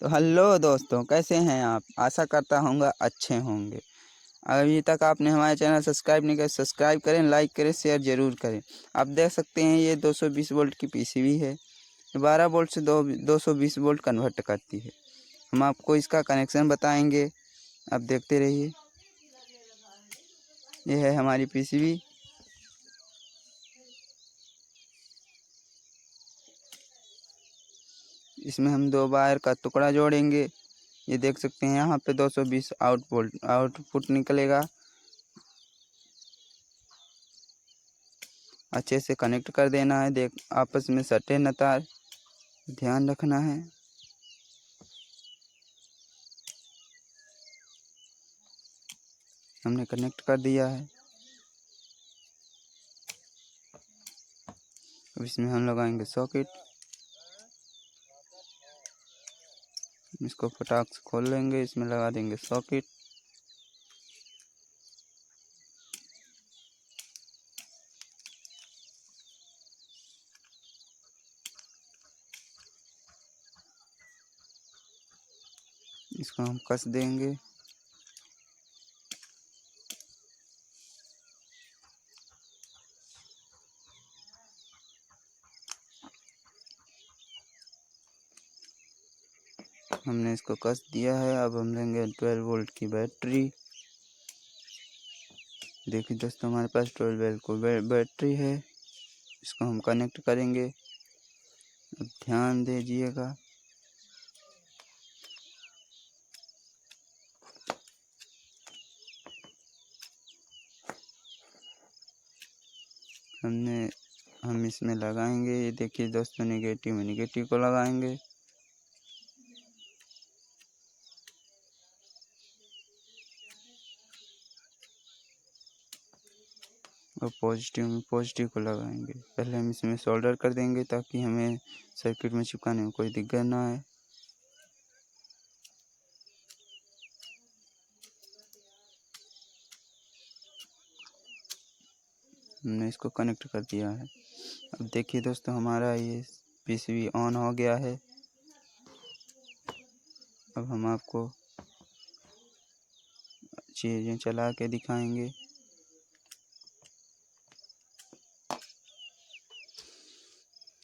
तो हेलो दोस्तों, कैसे हैं आप? आशा करता हूँगा अच्छे होंगे। अभी तक आपने हमारे चैनल सब्सक्राइब नहीं किया, सब्सक्राइब करें, लाइक करें, शेयर ज़रूर करें। आप देख सकते हैं ये 220 वोल्ट की पीसीबी है। 12 वोल्ट से 220 वोल्ट कन्वर्ट करती है। हम आपको इसका कनेक्शन बताएंगे, आप देखते रहिए। ये है हमारी पीसीबी। इसमें हम 2 वायर का टुकड़ा जोड़ेंगे। ये देख सकते हैं यहाँ पे 220 आउटपुट निकलेगा। अच्छे से कनेक्ट कर देना है। देख आपस में सटे न तार, ध्यान रखना है। हमने कनेक्ट कर दिया है। अब इसमें हम लगाएंगे सॉकेट। इसको फटाक से खोल लेंगे, इसमें लगा देंगे सॉकेट। इसको हम कस देंगे। हमने इसको कस दिया है। अब हम लेंगे 12 वोल्ट की बैटरी। देखिए दोस्तों, हमारे पास 12 वोल्ट की बैटरी है। इसको हम कनेक्ट करेंगे। अब ध्यान दीजिएगा। हम इसमें लगाएंगे। ये देखिए दोस्तों, नेगेटिव को लगाएंगे। और पॉजिटिव को लगाएंगे। पहले हम इसमें सोल्डर कर देंगे ताकि हमें सर्किट में चिपकाने में कोई दिक्कत ना आए। हमने इसको कनेक्ट कर दिया है। अब देखिए दोस्तों, हमारा ये पीसीबी ऑन हो गया है। अब हम आपको चीज़ें चला के दिखाएंगे।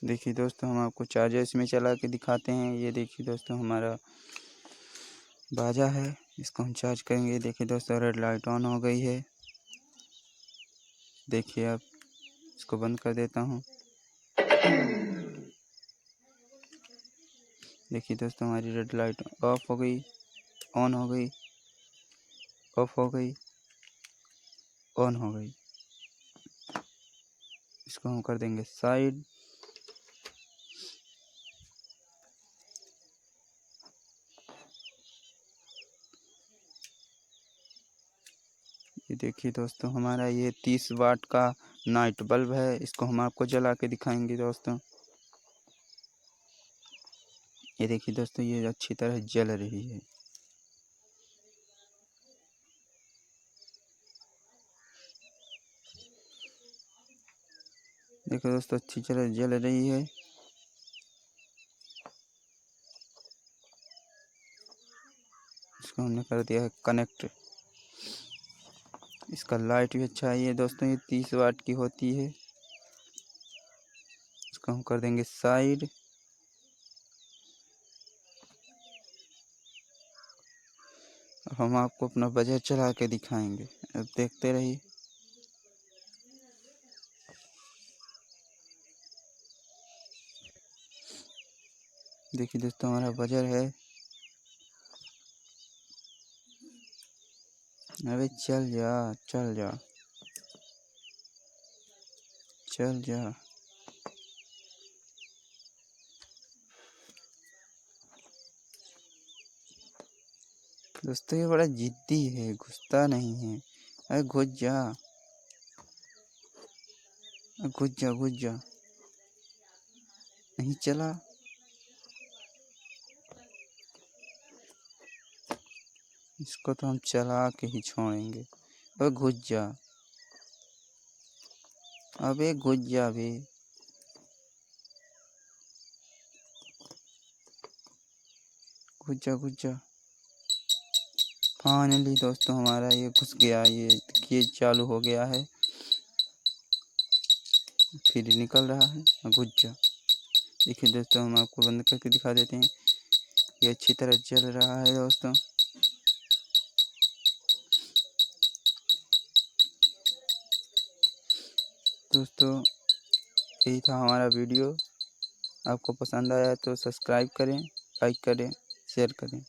देखिए दोस्तों, हम आपको चार्जर इसमें चला के दिखाते हैं। ये देखिए दोस्तों, हमारा बाजा है, इसको हम चार्ज करेंगे। देखिए दोस्तों, रेड लाइट ऑन हो गई है। देखिए, अब इसको बंद कर देता हूँ। देखिए दोस्तों, हमारी रेड लाइट ऑफ हो गई, ऑन हो गई, ऑफ हो गई, ऑन हो गई। इसको हम कर देंगे साइड। ये देखिए दोस्तों, हमारा ये 30 वाट का नाइट बल्ब है। इसको हम आपको जला के दिखाएंगे दोस्तों। ये देखिए दोस्तों, ये अच्छी तरह जल रही है। देखो दोस्तों, अच्छी तरह जल रही है। इसको हमने कर दिया है कनेक्ट। इसका लाइट भी अच्छा है। ये दोस्तों, ये 30 वाट की होती है। इसको हम कर देंगे साइड। अब हम आपको अपना बजर चला के दिखाएंगे। अब देखते रहिए। देखिए दोस्तों, हमारा बजर है। अबे चल जा, चल जा, चल जा। दोस्तों, ये बड़ा जिद्दी है, घुसता नहीं है। अरे घुस जा, घुस जा, घुस जा। नहीं चला। इसको तो हम चला के ही छोड़ेंगे। अबे घुस जा, अबे घुस जा बे। घुस जा घुस जा। फाइनली दोस्तों हमारा ये घुस गया, ये चालू हो गया है, फिर निकल रहा है। घुस जा। देखिए दोस्तों हम आपको बंद करके दिखा देते हैं। ये अच्छी तरह चल रहा है दोस्तों। यही था हमारा वीडियो। आपको पसंद आया तो सब्सक्राइब करें, लाइक करें, शेयर करें।